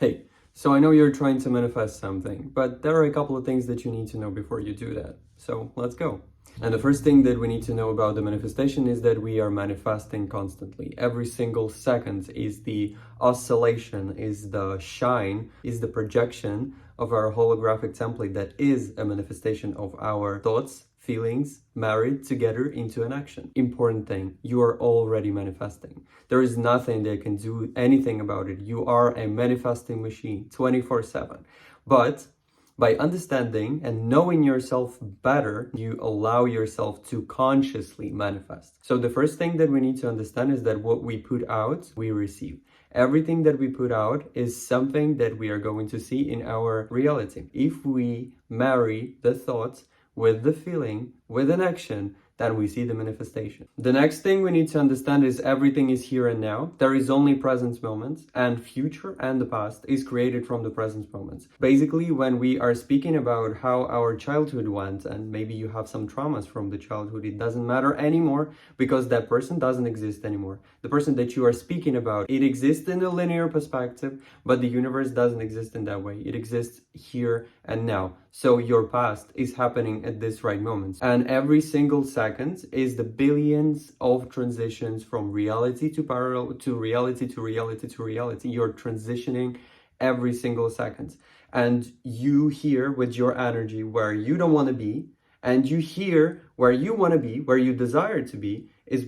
Hey, so I know you're trying to manifest something, but there are a couple of things that you need to know before you do that. So let's go. And the first thing that we need to know about the manifestation is that we are manifesting constantly. Every single second is the oscillation, is the shine, is the projection of our holographic template that is a manifestation of our thoughts, feelings married together into an action. Important thing, you are already manifesting. There is nothing that can do anything about it. You are a manifesting machine 24/7. But by understanding and knowing yourself better, you allow yourself to consciously manifest. So the first thing that we need to understand is that what we put out, we receive. Everything that we put out is something that we are going to see in our reality. If we marry the thoughts with the feeling, with an action, then we see the manifestation. The next thing we need to understand is everything is here and now. There is only present moments, and future and the past is created from the present moments. Basically, when we are speaking about how our childhood went, and maybe you have some traumas from the childhood, it doesn't matter anymore because that person doesn't exist anymore. The person that you are speaking about, it exists in a linear perspective, but the universe doesn't exist in that way. It exists here and now. So your past is happening at this right moment. And every single second is the billions of transitions from reality to parallel to reality to reality to reality. You're transitioning every single second. And you here with your energy where you don't want to be, and you here where you want to be, where you desire to be, is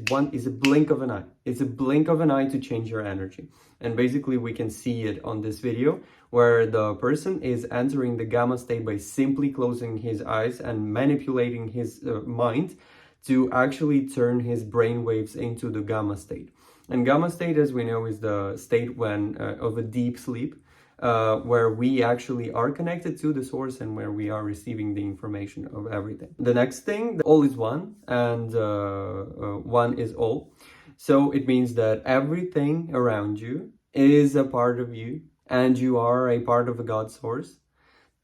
a blink of an eye. It's a blink of an eye to change your energy. And basically we can see it on this video where the person is entering the gamma state by simply closing his eyes and manipulating his mind to actually turn his brain waves into the gamma state. And gamma state, as we know, is the state when of a deep sleep, where we actually are connected to the source and where we are receiving the information of everything. The next thing, all is one and one is all. So it means that everything around you is a part of you, and you are a part of a God source,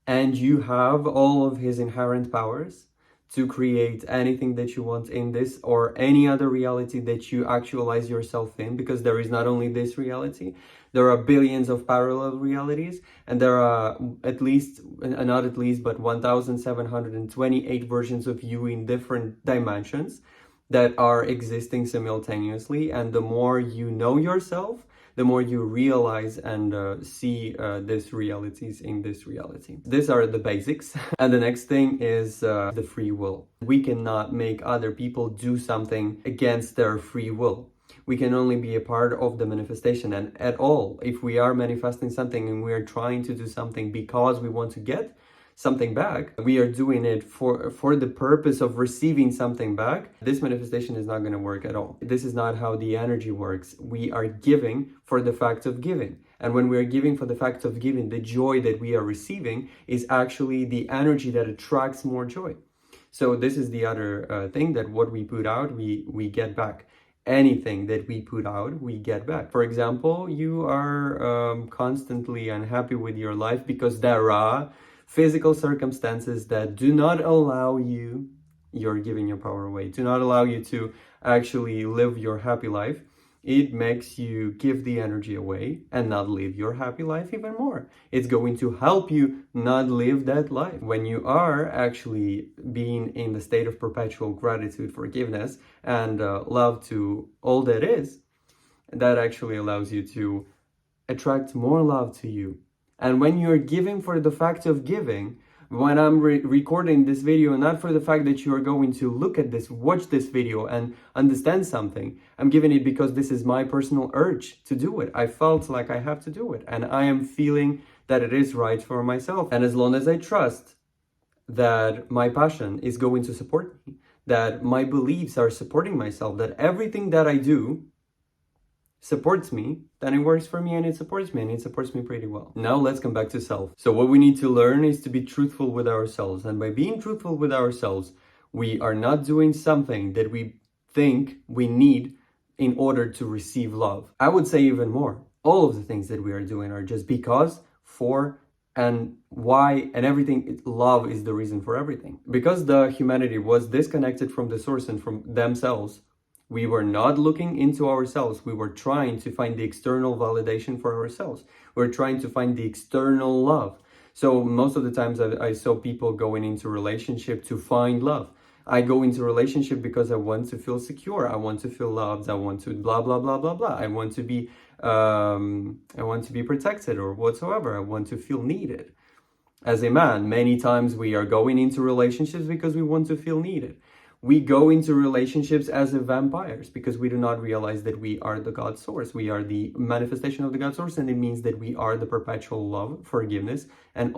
and you have all of his inherent powers to create anything that you want in this or any other reality that you actualize yourself in, because there is not only this reality, there are billions of parallel realities, and there are at least, not at least, but 1,728 versions of you in different dimensions that are existing simultaneously. And the more you know yourself, the more you realize and see these realities in this reality. These are the basics. And the next thing is the free will. We cannot make other people do something against their free will. We can only be a part of the manifestation. And at all, if we are manifesting something and we are trying to do something because we want to get something back, we are doing it for the purpose of receiving something back, this manifestation is not going to work at all. This is not how the energy works. We are giving for the fact of giving. And when we are giving for the fact of giving, the joy that we are receiving is actually the energy that attracts more joy. So this is the other thing, that what we put out, we get back. Anything that we put out, we get back. For example, you are constantly unhappy with your life because there are physical circumstances that do not allow you, you're giving your power away, do not allow you to actually live your happy life. It makes you give the energy away and not live your happy life even more. It's going to help you not live that life. When you are actually being in the state of perpetual gratitude, forgiveness, and love to all that is, that actually allows you to attract more love to you. And when you're giving for the fact of giving, when I'm recording this video, not for the fact that you are going to look at this, watch this video and understand something, I'm giving it because this is my personal urge to do it. I felt like I have to do it, and I am feeling that it is right for myself. And as long as I trust that my passion is going to support me, that my beliefs are supporting myself, that everything that I do supports me, then it works for me and it supports me, and it supports me pretty well. Now let's come back to self. So what we need to learn is to be truthful with ourselves. And by being truthful with ourselves, we are not doing something that we think we need in order to receive love. I would say even more. All of the things that we are doing are just because, for, and why, and everything. Love is the reason for everything. Because the humanity was disconnected from the source and from themselves, We were not looking into ourselves. We were trying to find the external validation for ourselves. We're trying to find the external love. So most of the times I saw people going into relationship to find love. I go into relationship because I want to feel secure. I want to feel loved. I want to blah, blah, blah, blah, blah. I want to be protected or whatsoever. I want to feel needed. As a man, many times we are going into relationships because we want to feel needed. We go into relationships as vampires because we do not realize that we are the God source. We are the manifestation of the God source, and it means that we are the perpetual love, forgiveness, and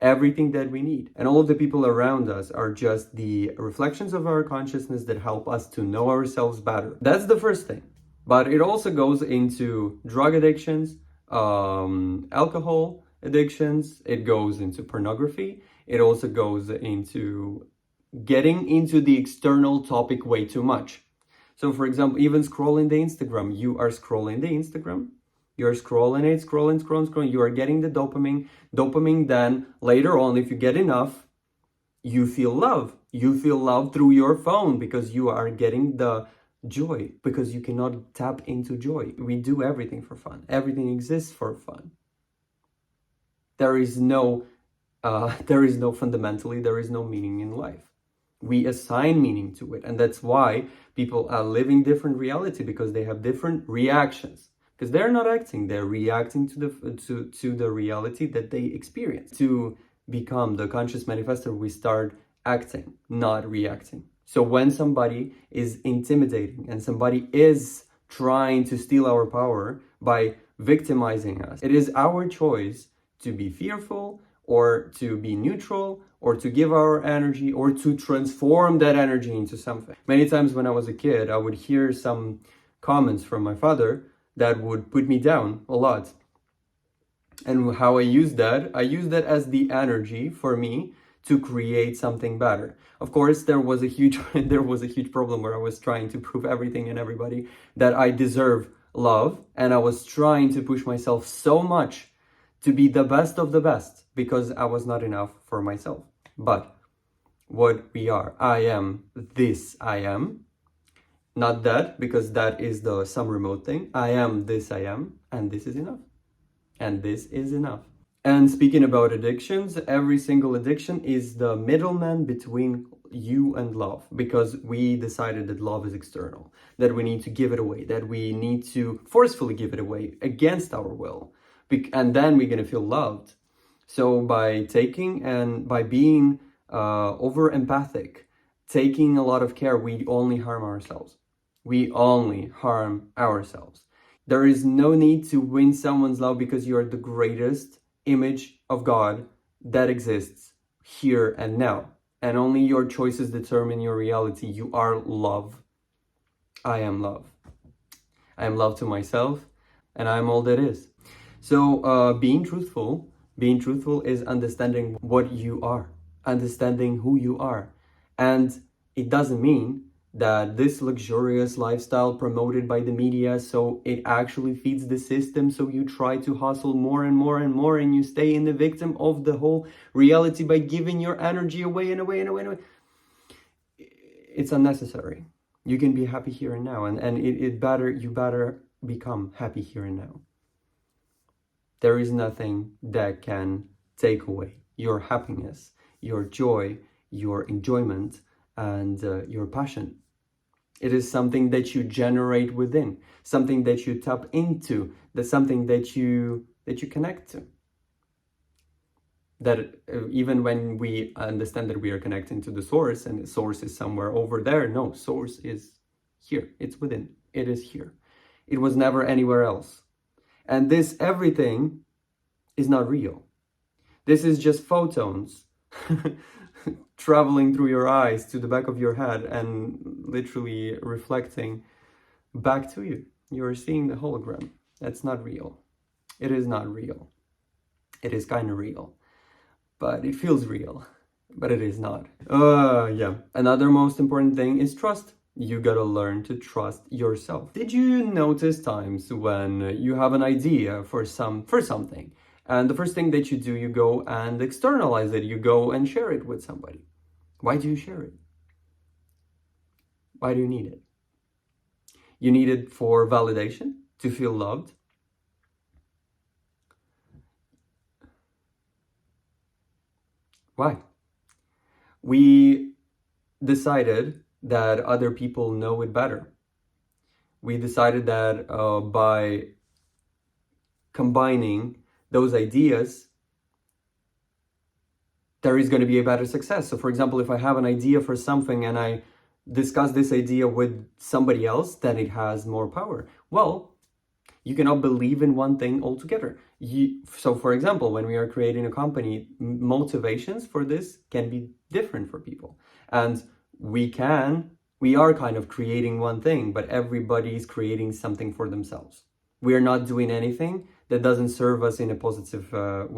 everything that we need. And all of the people around us are just the reflections of our consciousness that help us to know ourselves better. That's the first thing. But it also goes into drug addictions, alcohol addictions, it goes into pornography, it also goes into getting into the external topic way too much. So for example, even scrolling the Instagram, you are scrolling the Instagram, you're scrolling it, scrolling, you are getting the dopamine, then later on, if you get enough, you feel love through your phone because you are getting the joy, because you cannot tap into joy. We do everything for fun, everything exists for fun. There is no fundamentally, there is no meaning in life. We assign meaning to it. And that's why people are living different reality, because they have different reactions. Because they're not acting, they're reacting to the reality that they experience. To become the conscious manifestor, we start acting, not reacting. So when somebody is intimidating and somebody is trying to steal our power by victimizing us, it is our choice to be fearful, or to be neutral, or to give our energy, or to transform that energy into something. Many times when I was a kid, I would hear some comments from my father that would put me down a lot. And how I used that as the energy for me to create something better. Of course, there was a huge problem where I was trying to prove everything and everybody that I deserve love, and I was trying to push myself so much to be the best of the best, because I was not enough for myself. But what we are, I am this, I am. Not that, because that is some remote thing. I am this, I am, and this is enough. And this is enough. And speaking about addictions, every single addiction is the middleman between you and love, because we decided that love is external, that we need to give it away, that we need to forcefully give it away against our will. And then we're going to feel loved. So by taking and by being over empathic, taking a lot of care, we only harm ourselves. We only harm ourselves. There is no need to win someone's love, because you are the greatest image of God that exists here and now. And only your choices determine your reality. You are love. I am love. I am love to myself, and I am all that is. So being truthful is understanding what you are, understanding who you are. And it doesn't mean that this luxurious lifestyle promoted by the media, so it actually feeds the system, so you try to hustle more and more and more, and you stay in the victim of the whole reality by giving your energy away and away and away and away. It's unnecessary. You can be happy here and now, and you better become happy here and now. There is nothing that can take away your happiness, your joy, your enjoyment, and your passion. It is something that you generate within, something that you tap into, that's something that you connect to. That even when we understand that we are connecting to the source, and the source is somewhere over there, no, source is here, it's within, it is here. It was never anywhere else. And this everything is not real. This is just photons traveling through your eyes to the back of your head and literally reflecting back to you. You're seeing the hologram. That's not real. It is not real. It is kind of real, but it feels real, but it is not. Yeah. Another most important thing is trust. You gotta learn to trust yourself. Did you notice times when you have an idea for something, and the first thing that you do, you go and externalize it, you go and share it with somebody? Why do you share it? Why do you need it? You need it for validation, to feel loved. Why? We decided that other people know it better. We decided that by combining those ideas, there is going to be a better success. So for example, if I have an idea for something and I discuss this idea with somebody else, then it has more power. Well, you cannot believe in one thing altogether. So for example, when we are creating a company, motivations for this can be different for people. And we are kind of creating one thing, but everybody is creating something for themselves. We are not doing anything that doesn't serve us in a positive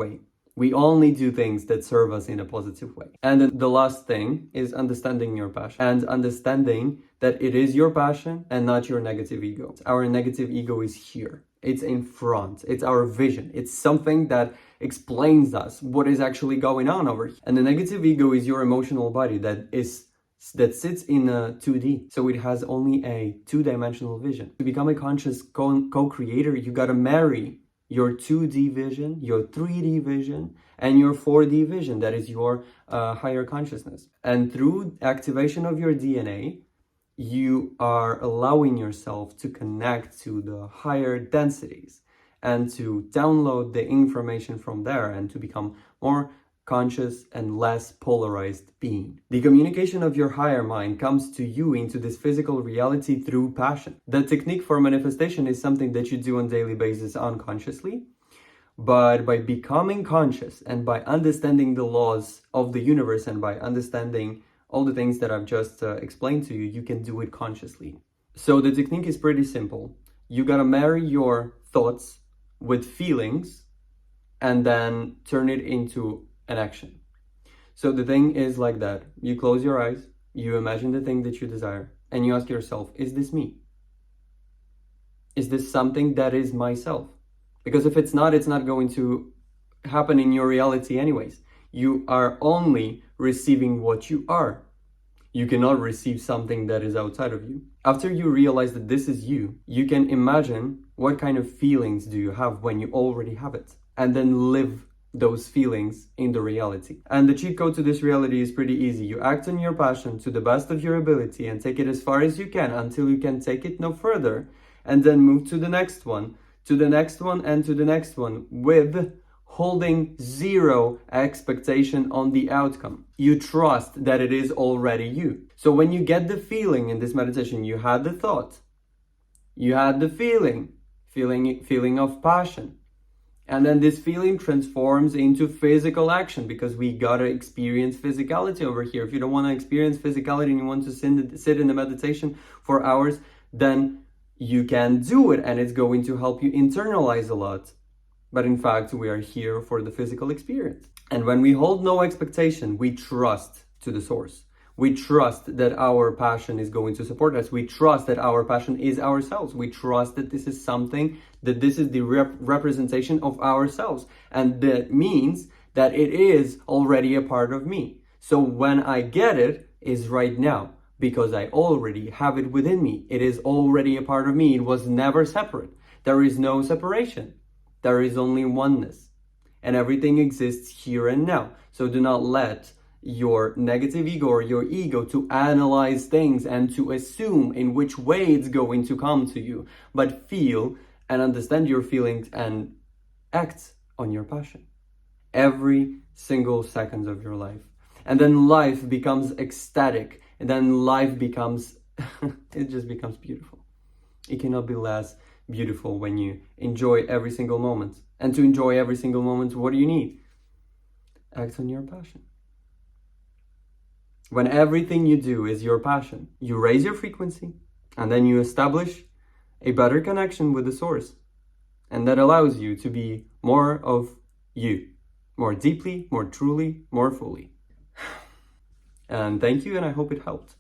way. We only do things that serve us in a positive way. And then the last thing is understanding your passion and understanding that it is your passion and not your negative ego. Our negative ego is here. It's in front. It's our vision. It's something that explains us what is actually going on over here. And the negative ego is your emotional body that sits in a 2D. So it has only a 2-dimensional vision. To become a conscious co-creator, you gotta marry your 2D vision, your 3D vision, and your 4D vision, that is your higher consciousness. And through activation of your DNA, you are allowing yourself to connect to the higher densities and to download the information from there and to become more conscious and less polarized being. The communication of your higher mind comes to you into this physical reality through passion. The technique for manifestation is something that you do on a daily basis unconsciously, but by becoming conscious and by understanding the laws of the universe and by understanding all the things that I've just explained to you, you can do it consciously. So the technique is pretty simple. You gotta marry your thoughts with feelings and then turn it into an action. So the thing is like that. You close your eyes, you imagine the thing that you desire, and you ask yourself, is this me? Is this something that is myself? Because if it's not going to happen in your reality anyways. You are only receiving what you are. You cannot receive something that is outside of you. After you realize that this is you, you can imagine what kind of feelings do you have when you already have it, and then live those feelings in the reality. And the cheat code to this reality is pretty easy. You act on your passion to the best of your ability and take it as far as you can until you can take it no further, and then move to the next one, to the next one, and to the next one with holding zero expectation on the outcome. You trust that it is already you. So when you get the feeling in this meditation, you had the thought, you had the feeling of passion. And then this feeling transforms into physical action because we gotta experience physicality over here. If you don't want to experience physicality and you want to sit in the meditation for hours, then you can do it and it's going to help you internalize a lot. But in fact, we are here for the physical experience. And when we hold no expectation, we trust to the source. We trust that our passion is going to support us. We trust that our passion is ourselves. We trust that this is something, that this is the representation of ourselves. And that means that it is already a part of me. So when I get it, is right now, because I already have it within me. It is already a part of me. It was never separate. There is no separation. There is only oneness. And everything exists here and now. So do not let your negative ego or your ego to analyze things and to assume in which way it's going to come to you, but feel and understand your feelings and act on your passion every single second of your life. And then life becomes ecstatic, and then life becomes it just becomes beautiful. It cannot be less beautiful when you enjoy every single moment. And to enjoy every single moment, what do you need? Act on your passion. When everything you do is your passion, you raise your frequency and then you establish a better connection with the source. And that allows you to be more of you, more deeply, more truly, more fully. And thank you, and I hope it helped.